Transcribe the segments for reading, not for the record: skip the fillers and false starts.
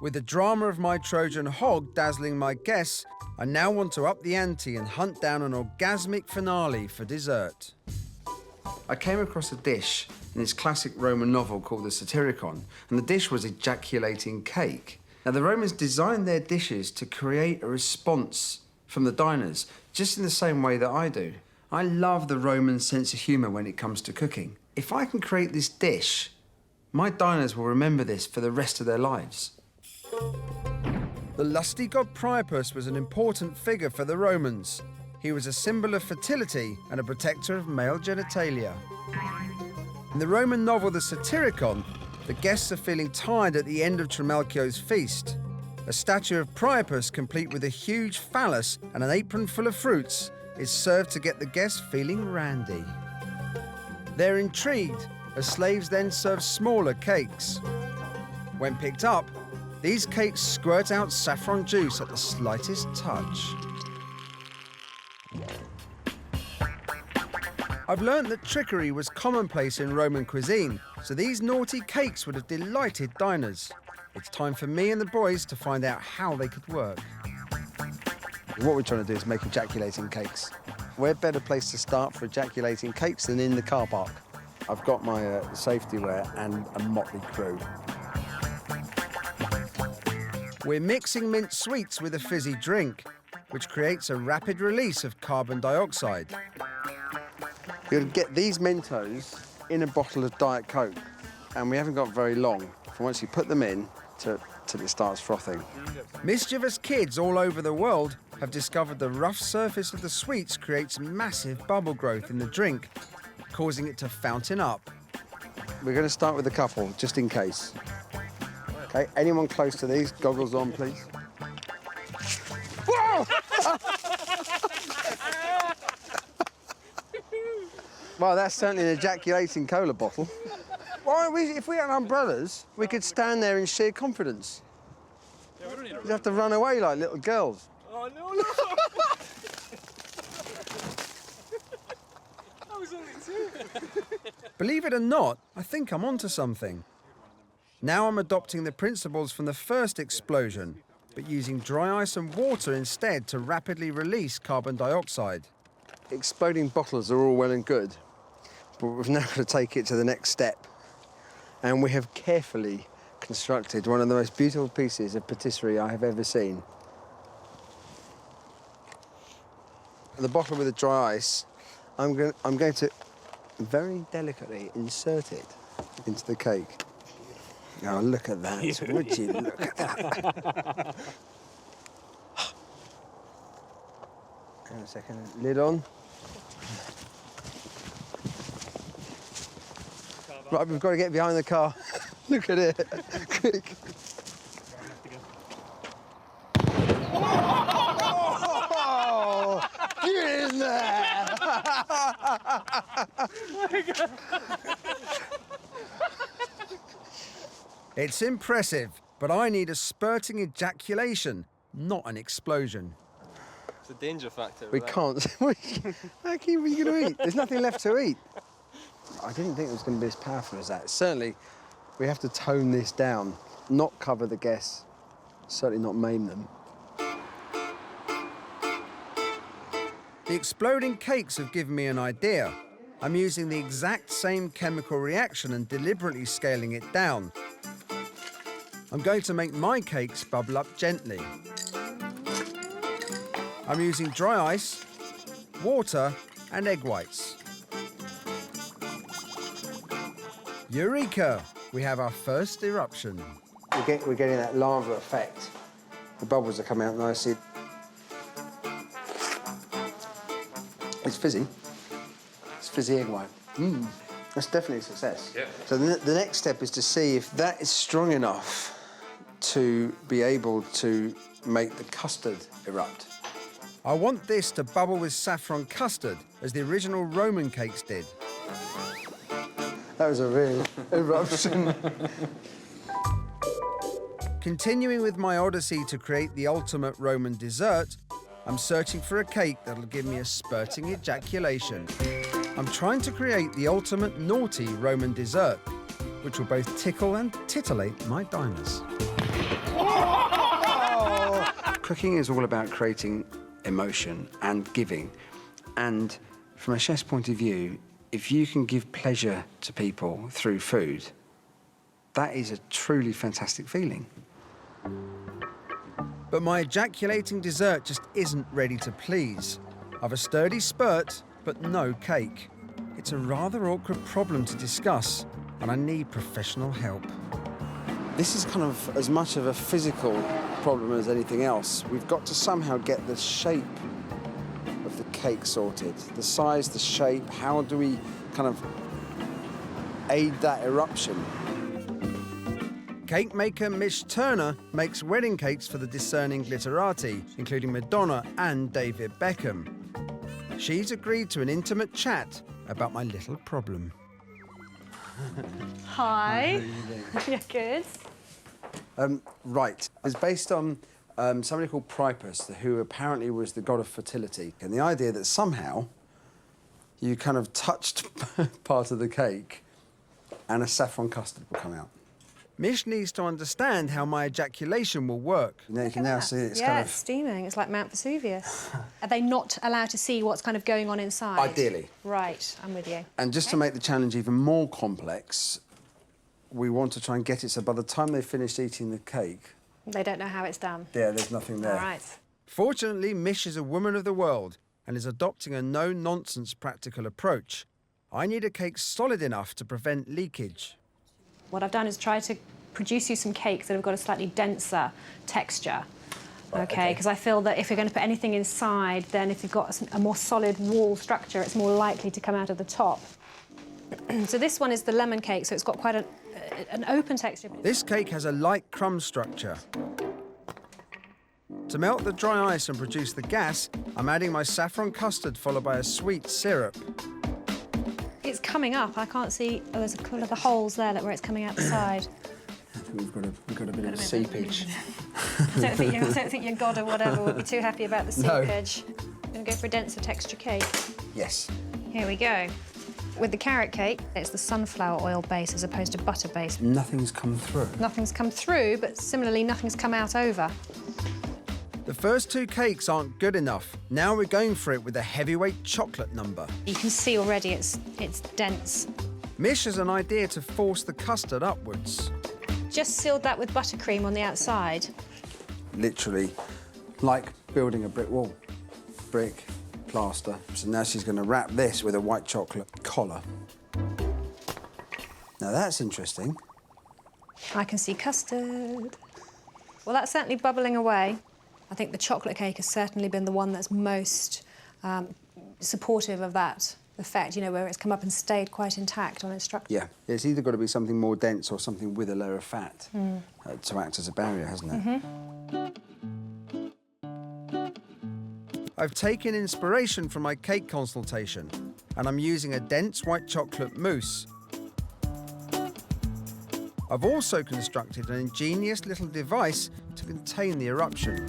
With the drama of my Trojan hog dazzling my guests, I now want to up the ante and hunt down an orgasmic finale for dessert. I came across a dish in this classic Roman novel called the Satyricon, and the dish was ejaculating cake. Now, the Romans designed their dishes to create a response from the diners, just in the same way that I do. I love the Roman sense of humour when it comes to cooking. If I can create this dish, my diners will remember this for the rest of their lives. The lusty god Priapus was an important figure for the Romans. He was a symbol of fertility and a protector of male genitalia. In the Roman novel The Satyricon, the guests are feeling tired at the end of Trimalchio's feast. A statue of Priapus, complete with a huge phallus and an apron full of fruits, is served to get the guests feeling randy. They're intrigued, as slaves then serve smaller cakes. When picked up, these cakes squirt out saffron juice at the slightest touch. I've learnt that trickery was commonplace in Roman cuisine, so these naughty cakes would have delighted diners. It's time for me and the boys to find out how they could work. What we're trying to do is make ejaculating cakes. Where better place to start for ejaculating cakes than in the car park? I've got my safety wear and a motley crew. We're mixing mint sweets with a fizzy drink, which creates a rapid release of carbon dioxide. You'll get these Mentos in a bottle of Diet Coke, and we haven't got very long from once you put them in till it starts frothing. Mischievous kids all over the world have discovered the rough surface of the sweets creates massive bubble growth in the drink, causing it to fountain up. We're going to start with a couple, just in case. Okay, anyone close to these, goggles on, please. Whoa! Well, that's certainly an ejaculating cola bottle. Why don't we, if we had umbrellas, we could stand there in sheer confidence. Yeah, we don't need You'd have to run away like little girls. Oh, no, no! That was only two. Believe it or not, I think I'm onto something. Now I'm adopting the principles from the first explosion, but using dry ice and water instead to rapidly release carbon dioxide. Exploding bottles are all well and good, but we've now got to take it to the next step. And we have carefully constructed one of the most beautiful pieces of patisserie I have ever seen. The bottle with the dry ice, I'm going to very delicately insert it into the cake. Oh, look at that. Would you look at that? Hang on a second. Lid on. Right, we've got to get behind the car. Look at it. Quick. Oh, get in there! Oh my God. It's impressive, but I need a spurting ejaculation, not an explosion. It's a danger factor. We can't. How are you going to eat? There's nothing left to eat. I didn't think it was going to be as powerful as that. Certainly, we have to tone this down, not cover the guests, certainly not maim them. The exploding cakes have given me an idea. I'm using the exact same chemical reaction and deliberately scaling it down. I'm going to make my cakes bubble up gently. I'm using dry ice, water, and egg whites. Eureka! We have our first eruption. We're getting that lava effect. The bubbles are coming out nicely. It's fizzy. It's fizzy egg white. That's definitely a success. Yeah. So the next step is to see if that is strong enough to be able to make the custard erupt. I want this to bubble with saffron custard, as the original Roman cakes did. That was a real eruption. Continuing with my odyssey to create the ultimate Roman dessert, I'm searching for a cake that'll give me a spurting ejaculation. I'm trying to create the ultimate naughty Roman dessert, which will both tickle and titillate my diners. Cooking is all about creating emotion and giving. And from a chef's point of view, if you can give pleasure to people through food, that is a truly fantastic feeling. But my ejaculating dessert just isn't ready to please. I've a sturdy spurt, but no cake. It's a rather awkward problem to discuss, and I need professional help. This is kind of as much of a physical problem as anything else. We've got to somehow get the shape of the cake sorted. The size, the shape, how do we kind of aid that eruption? Cake maker Mish Turner makes wedding cakes for the discerning glitterati, including Madonna and David Beckham. She's agreed to an intimate chat about my little problem. Hi. You're good. Right. It's based on somebody called Priapus, who apparently was the god of fertility. And the idea that somehow you kind of touched part of the cake and a saffron custard will come out. Mish needs to understand how my ejaculation will work. Now you can now see it's kind of... it's steaming. It's like Mount Vesuvius. Are they not allowed to see what's kind of going on inside? Ideally. Right, I'm with you. And just to make the challenge even more complex, we want to try and get it so by the time they've finished eating the cake... They don't know how it's done. Yeah, there's nothing there. All right. Fortunately, Mish is a woman of the world and is adopting a no-nonsense practical approach. I need a cake solid enough to prevent leakage. What I've done is try to produce you some cakes that have got a slightly denser texture. OK, because I feel that if you're going to put anything inside, then if you've got a more solid wall structure, it's more likely to come out of the top. So this one is the lemon cake, so it's got quite an open texture. This cake has a light crumb structure. To melt the dry ice and produce the gas, I'm adding my saffron custard followed by a sweet syrup. It's coming up. I can't see... Oh, there's a couple of the holes there where it's coming out the side. I think we've got a bit of seepage. I don't think your god or whatever would be too happy about the seepage. No. I'm going to go for a denser texture cake. Yes. Here we go. With the carrot cake, it's the sunflower oil base as opposed to butter base. Nothing's come through. Nothing's come through, but similarly, nothing's come out over. The first two cakes aren't good enough. Now we're going for it with a heavyweight chocolate number. You can see already it's dense. Mish has an idea to force the custard upwards. Just sealed that with buttercream on the outside. Literally, like building a brick wall. Brick, plaster. So now she's going to wrap this with a white chocolate collar. Now that's interesting. I can see custard. Well, that's certainly bubbling away. I think the chocolate cake has certainly been the one that's most supportive of that effect, you know, where it's come up and stayed quite intact on its structure. Yeah, it's either got to be something more dense or something with a layer of fat to act as a barrier, hasn't it? I've taken inspiration from my cake consultation, and I'm using a dense white chocolate mousse. I've also constructed an ingenious little device to contain the eruption.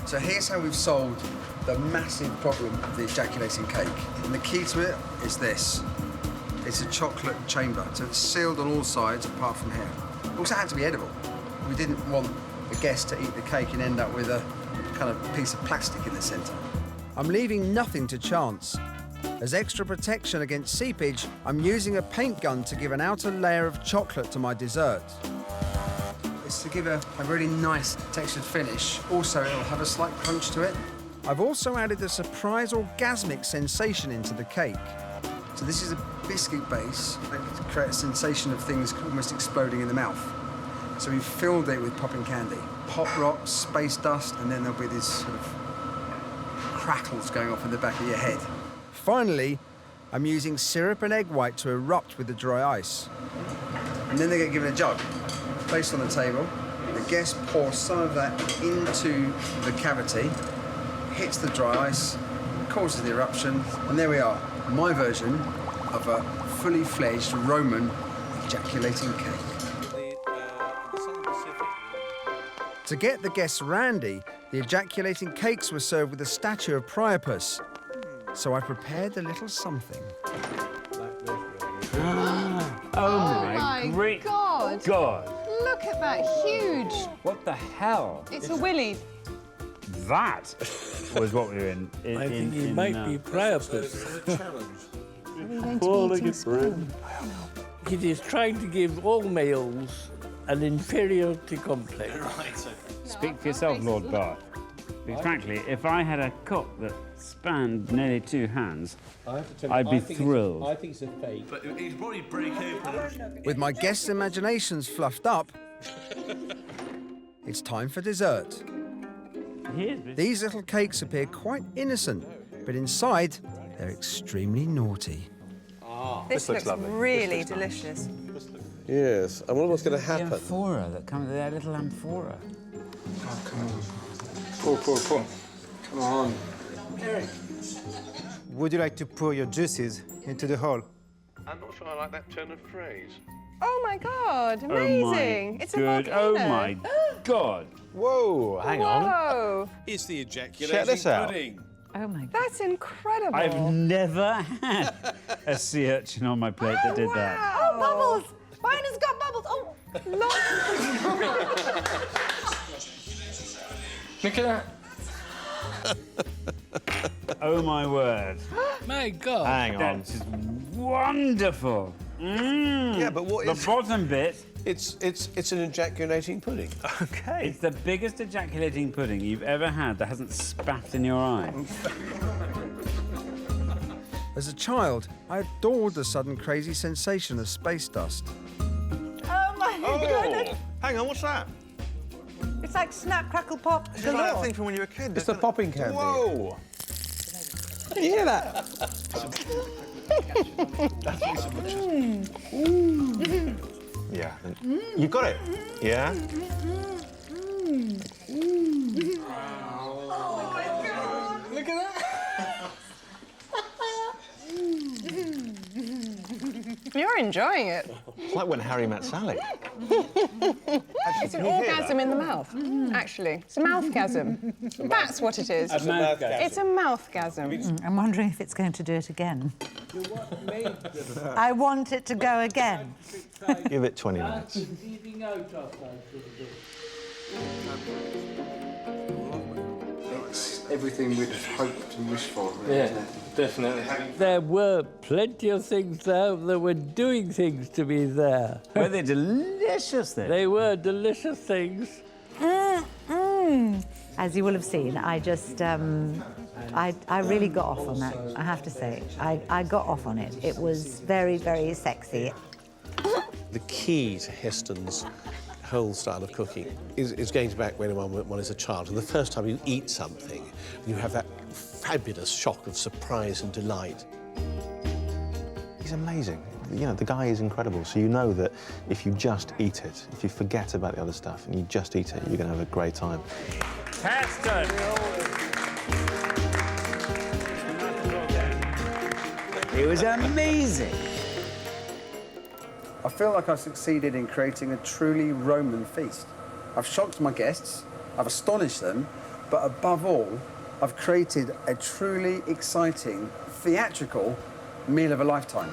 So here's how we've solved the massive problem of the ejaculating cake. And the key to it is this. It's a chocolate chamber, so it's sealed on all sides apart from here. It also had to be edible. We didn't want the guest to eat the cake and end up with a kind of piece of plastic in the centre. I'm leaving nothing to chance. As extra protection against seepage, I'm using a paint gun to give an outer layer of chocolate to my dessert. It's to give a really nice textured finish. Also, it'll have a slight crunch to it. I've also added a surprise orgasmic sensation into the cake. So this is a biscuit base to create a sensation of things almost exploding in the mouth. So we've filled it with popping candy. Pop rocks, space dust, and then there'll be these sort of crackles going off in the back of your head. Finally, I'm using syrup and egg white to erupt with the dry ice. And then they get given a jug, placed on the table. The guest pours some of that into the cavity, hits the dry ice, causes the eruption, and there we are, my version of a fully fledged Roman ejaculating cake. To get the guests randy, the ejaculating cakes were served with a statue of Priapus. So I prepared a little something. Oh my great God! Look at that, huge. What the hell? It's a willy. that was what we were in. I think he might be Priapus. It is trying to give all males an inferiority complex. Speak for yourself, Lord Bart. Because frankly, if I had a cock that spanned nearly 2 hands, I'd be thrilled. I think it's a fake. But he'd probably break open. With my guests' imaginations fluffed up, it's time for dessert. These little cakes appear quite innocent, but inside, they're extremely naughty. This looks really delicious. Yes, I wonder what's going to happen. The amphora that comes with their little amphora. Oh, come on. Pour. Come on. Would you like to pour your juices into the hole? I'm not sure I like that turn of phrase. Oh my God, amazing! It's a volcano. Oh my God! Whoa, hang on. Whoa, It's the ejaculating Check this out. pudding. Oh my God. that's incredible. I've never had a sea urchin on my plate that did that. Oh, bubbles! Mine has got bubbles. Oh, lots. Look at that. Oh my word! My God. Hang on. That's just wonderful. Yeah, but what The is... bottom bit. It's an ejaculating pudding. Okay. It's the biggest ejaculating pudding you've ever had that hasn't spat in your eye. As a child, I adored the sudden crazy sensation of space dust. Oh my goodness! Hang on, what's that? It's like snap, crackle, pop. It's like that thing from when you were a kid. It's the popping candy. Whoa! Can you hear that? Yeah. You got it? Yeah? Look at that. You're enjoying it. It's like when Harry met Sally. It's an orgasm in the mouth, actually. It's a mouthgasm. That's what it is. It's a mouthgasm. I'm wondering if it's going to do it again. I want it to go again. Give it 20 minutes. It's everything we'd have hoped and wished for, really, Yeah, isn't it? definitely. There were plenty of things there that were doing things to me there. Were they delicious then? They were delicious things. As you will have seen, I just, I really got off on that, I have to say. I got off on it. It was very, very sexy. The key to Heston's whole style of cooking is going back when one is a child. And the first time you eat something, you have that fabulous shock of surprise and delight. He's amazing. You know, the guy is incredible. So you know that if you just eat it, if you forget about the other stuff and you just eat it, you're going to have a great time. Heston! It was amazing. I feel like I've succeeded in creating a truly Roman feast. I've shocked my guests, I've astonished them, but above all, I've created a truly exciting, theatrical meal of a lifetime.